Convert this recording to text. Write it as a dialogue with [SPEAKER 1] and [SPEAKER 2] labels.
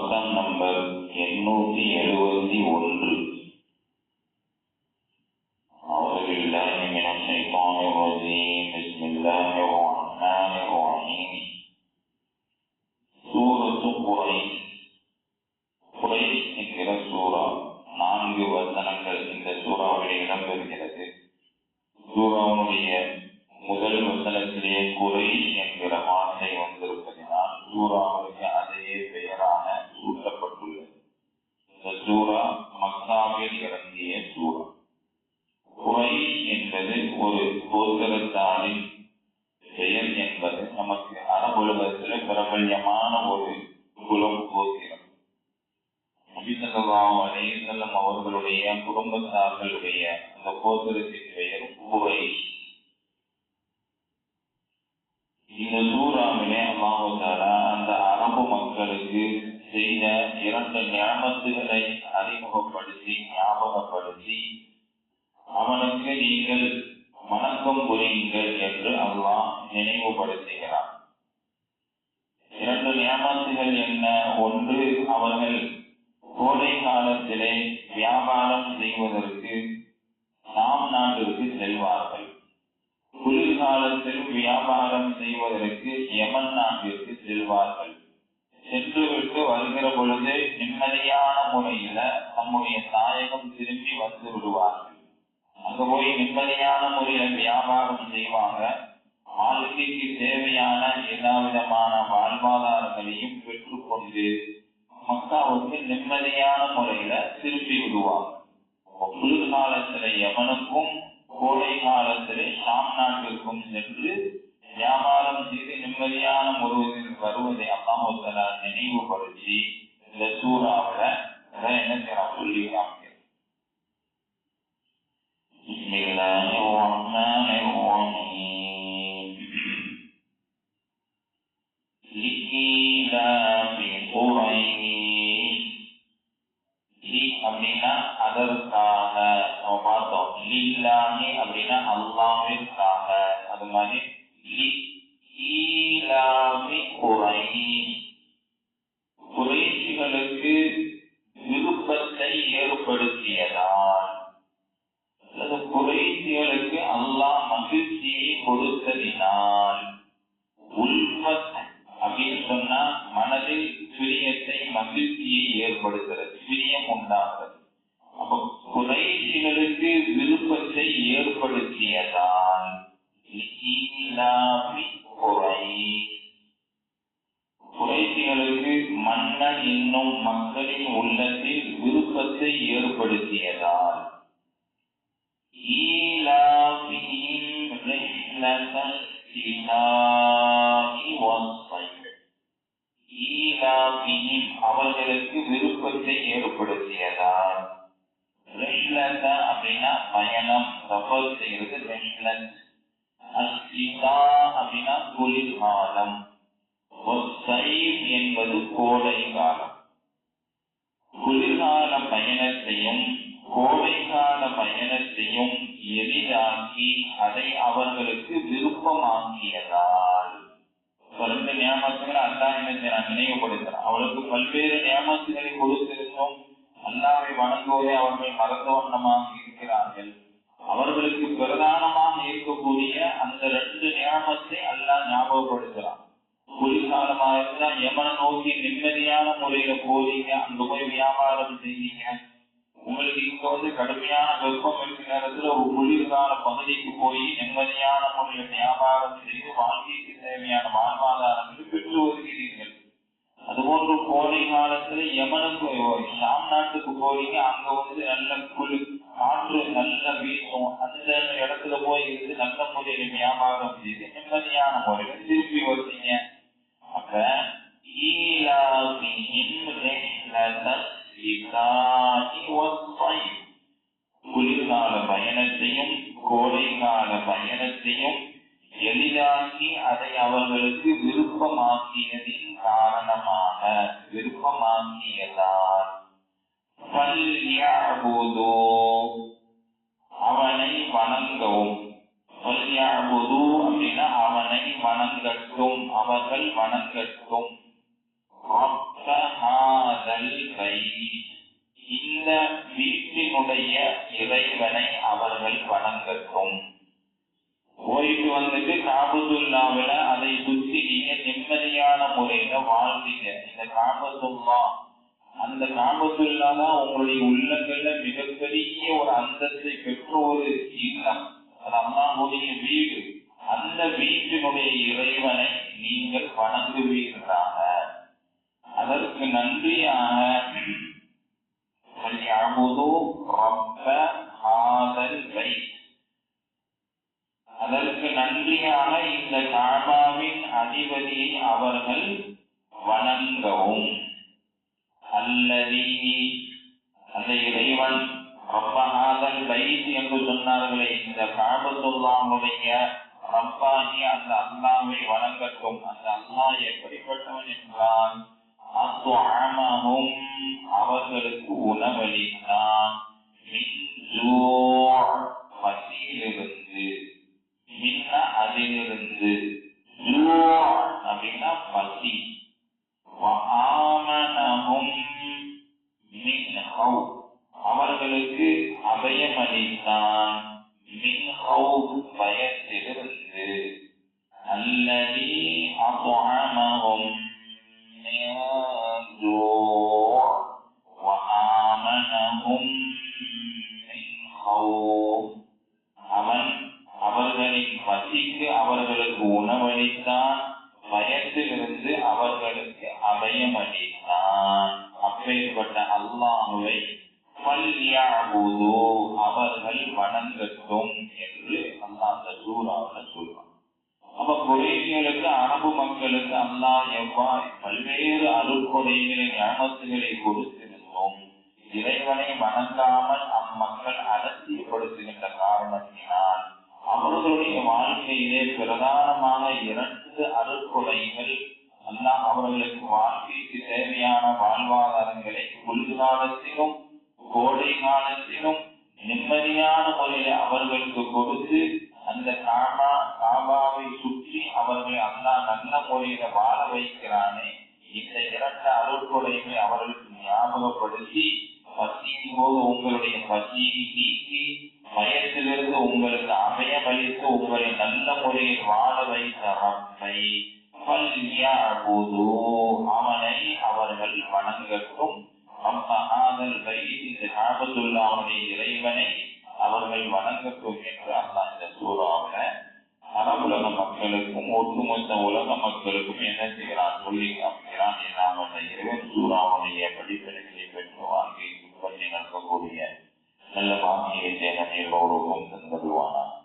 [SPEAKER 1] பக்கம் நம்பர் 871. أعوذ بالله من الشيطان الرجيم. بسم الله الرحمن الرحيم. سورة قريش. குரைஷ் என்கிற சூரா 4 வசனங்கள் இந்த சூறாவிலே இடம்பெறுகிறது. சூறாவுடைய முதல் வசனத்திலே குரைஷ் என்கிற வார்த்தை வந்திருப்பதனால் சூறாவுக்கு அதே பெயரான சூட்டப்பட்டுள்ளது. இந்த சூரா மக்காவில் இறங்கிய சூரா. குரைஷ் என்பது ஒரு கோத்திரத்தாரின் பெயர் என்பது நமக்கு அரபுலகத்தில் பிரபல்யமான ஒரு குலம் கோத்திரம். நபி ஸல்லல்லாஹு அலைஹி வஸல்லம் அவர்களுடைய குடும்பத்தார்களுடைய அந்த கோத்திரத்தின் பெயர் குரைஷ். இந்த சூறாவிலே அல்லாஹ் தஆலா அந்த அரபு மக்களுக்கு செய்த 2 நிஅமத்துகளை அறிமுகப்படுத்தி ஞாபகப்படுத்தி அவனுக்கு நீங்கள் வணக்கம் புரியுங்கள் என்று அல்லாஹ் நினைவுபடுத்துகிறார். 2 நிஅமத்துகள் என்ன? ஒன்று, அவர்கள் கோடை காலத்திலே வியாபாரம் செய்வதற்கு ஷாம் நாட்டிற்கு செல்வார்கள். குளிர்காலத்தில் வியாபாரம் செய்வதற்கு யமன் நாட்டிற்கு செல்வார்கள். சென்றுவிட்டு வருகிற பொழுது நிம்மதியான முறையில நம்முடைய தாயகம் திரும்பி வந்து விடுவார்கள். அங்க போய் நிம்மதியான முறையில வியாபாரம் செய்வாங்க. வாழ்க்கைக்கு தேவையான எல்லா விதமான வாழ்வாதாரங்களையும் பெற்றுக்கொண்டு மக்காவுக்கு நிம்மதியான முறையில திரும்பி விடுவாங்க. குளிர்காலத்தில யமனுக்கும் கோடை காலத்திலே ஷாம் நாட்டிற்கும் சென்று வியாபாரம் செய்து நிம்மதியான முறையில் வருவதை அல்லாஹ் தஆலா நினைவுபடுத்தி இந்த சூறாவில என்ன சொல்லி காமிக்கிறார். பிஸ்மில்லாஹிர் ரஹ்மானிர் ரஹீம். லீலாஃபி குரைஷ். லீ அப்படின்னா அதற்காக நம்ம பார்த்தோம். லில்லாஹி அப்படின்னா அல்லாஹ்விற்காக. அது மாதிரி லீலாஃபி குரைஷ், குறைஷிகளுக்கு விருப்பத்தை ஏற்படுத்தியதால் அல்லது குறைஷிகளுக்கு அல்லாஹ் மகிழ்ச்சியை கொடுத்ததினால். உல்ஃபத் அப்படின்னு சொன்னா மனதில் பிரியத்தை மகிழ்ச்சியை ஏற்படுத்துறது, பிரியம் உண்டாகிறது. அப்ப குறைஷிகளுக்கு விருப்பத்தை ஏற்படுத்தியதால் குறைஷிகளுக்கு மன்னன் என்னும் மக்களின் உள்ளத்தில் விருப்பத்தை ஏற்படுத்தியதால் அவர்களுக்கு விருப்பத்தை ஏற்படுத்தியதால். அப்படின்னா பயணம், சஃபர் செய்யறது. அப்படின்னா குளிர்காலம். என்பது கோடை காலம். குளிர்கால பயணத்தையும் கோடைக்கால பயணத்தையும் எளிதாக்கி அதை அவர்களுக்கு விருப்பமாக்கியதால். 2 நியமத்துகளை அல்லாஹ் நினைவுபடுத்துறான். அவளுக்கு பல்வேறு நியமத்துகளை கொடுத்திருந்தோம். அல்லாஹ்வை வணங்குவதை அவர்கள் மறந்த வண்ணமாக இருக்கிறார்கள். அவர்களுக்கு பிரதானமாக இருக்கக்கூடிய அந்த 2 நியமத்தை அல்லாஹ் ஞாபகப்படுத்துறான். குளிர்காலமாக இருந்தா யமனை நோக்கி நிம்மதியான முறையில போறீங்க, அங்க போய் வியாபாரம் செய்வீங்க. உங்களுக்கு இங்க கடுமையான வெப்பம் இருக்கிற நேரத்துல ஒரு குளிர்கால பகுதிக்கு போய் நிம்மதியான முறையில் வியாபாரம் செய்து வாழ்க்கைக்கு தேவையான வாழ்வாதாரங்களை பெற்று வருகிறீர்கள். அதுபோன்று கோடை காலத்துல யமனுக்கு ஷாம் நாட்டுக்கு போறீங்க, அங்க நல்ல குளிர் காற்று நல்ல வீசும். அந்த இடத்துல போய் இருந்து நல்ல முறையில வியாபாரம் செய்து நிம்மதியான முறையில திருப்பி வருவீங்க. அப்ப குளிர்கால பயணத்தையும் கோடைக்கால பயணத்தையும் எளிதாக்கி அதை அவர்களுக்கு விருப்பமாக்கியதின் காரணமாக விருப்பமாக்கியதால் அவனை வணங்கவும். அப்படின்னா அவனை வணங்கட்டும், அவர்கள் வணங்கட்டும். ஹாதல் பைத், இந்த வீட்டினுடைய இறைவனை அவர்கள் வணங்கட்டும். போயிட்டு வந்துட்டு காபத்துல்லாவில அதை சுற்றி நீங்க நிம்மதியான முறையில வாழ்ந்தீங்க. இந்த காபத்துல்லா, அந்த காபத்துல்லா தான் உங்களுடைய உள்ளங்கள்ல மிகப்பெரிய ஒரு அந்தத்தை பெற்ற ஒரு இல்லம், அது அல்லாஹ்வுடைய வீடு. அந்த வீட்டினுடைய இறைவனை நீங்கள் வணங்குவீர்களாக. அதற்கு நன்றியாக அதற்கு நன்றியாக இந்த காபாவின் அதிபதியை அவர்கள் வணங்கவும். அல்லதி, அந்த இறைவன் ரப்பஹாதல் பைத் என்று சொன்னார்களே, இந்த காபத்துல்லாஹுடைய ரப்பாகி அந்த அல்லாஹ்வை வணங்கட்டும். அந்த அல்லாஹ் எப்படிப்பட்டவன் என்றால் அத்அமஹும், அவர்களுக்கு உணவளித்தான், மின் ஜூஅ், பசியிலிருந்து, மின்ன அதிலிருந்து, ஜூஅ் அப்படின்னா பசி, வஆமனஹும் மின் ஹவுஃப், அவர்களுக்கு அபயம் அளித்தான், மின் ஹவுஃப், பயத்திலிருந்து. அல்லதி அத்அமஹும் மின் ஜூஅ் வஆமனஹும் மின் ஹவுஃப், அவன் அவர்களின் பசிக்கு அவர்களுக்கு உணவளித்தான், பயத்திலிருந்து அவர்களுக்கு அபயம் அளித்தான். அப்பேற்பட்ட அல்லாஹ்வை ஃபல்யஅபுது, அவர்கள் வணங்கட்டும் என்று அல்லாஹ் அந்த சூராவில் சொல்றான். அப்ப குறைஷிகளுக்கு, அரபு மக்களுக்கு அல்லாஹ் எவ்வாறு பல்வேறு அருட்கொடைகளை, ஞாபகங்களை கொடுத்திருந்தோம், இறைவனை வணங்காமல் அம்மக்கள் அலட்சியப்படுத்துகின்ற காரணத்தினால் அவர்களுடைய வாழ்க்கையிலே பிரதானமான 2 அருட்கொடைகள் அல்லாஹ் அவர்களுக்கு வாழ்க்கைக்கு தேவையான வாழ்வாதாரங்களை குளிர்காலத்திலும் கோடை காலத்திலும் நிம்மதியான முறையில் அவர்களுக்கு கொடுத்து, அந்த காபாவை சுற்றி அவர்களை அல்லாஹ் நல்ல முறையில வாழ வைக்கிறானே, இந்த 2 அருட்கொடைகளை அவர்களுக்கு ஞாபகப்படுத்தி, பசியின் போது உங்களுடைய பசியை நீக்கி, பயத்திலிருந்து உங்களுக்கு அபயமளித்து உங்களை நல்ல முறையில் வாழ வைத்த ரப்பை அவனை அவர்கள் வணங்கட்டும். இந்த காபத்துல்லாஹுடைய இறைவனை அவர்கள் வணங்கட்டும் என்று அல்லாஹ் இந்த சூறாவுல அரபுலக மக்களுக்கும் ஒட்டுமொத்த உலக மக்களுக்கும் என்ன செய்கிறான், சொல்லி காமிக்கிறான். நாம் அந்த இறைவன் சூறாவுடைய படிப்பினைகளை பெற்று வாழ்க்கையை பின்பற்றி நடக்கக்கூடிய நல்ல பாக்கியத்தை எல்லோருக்கும் தந்தருவானார்.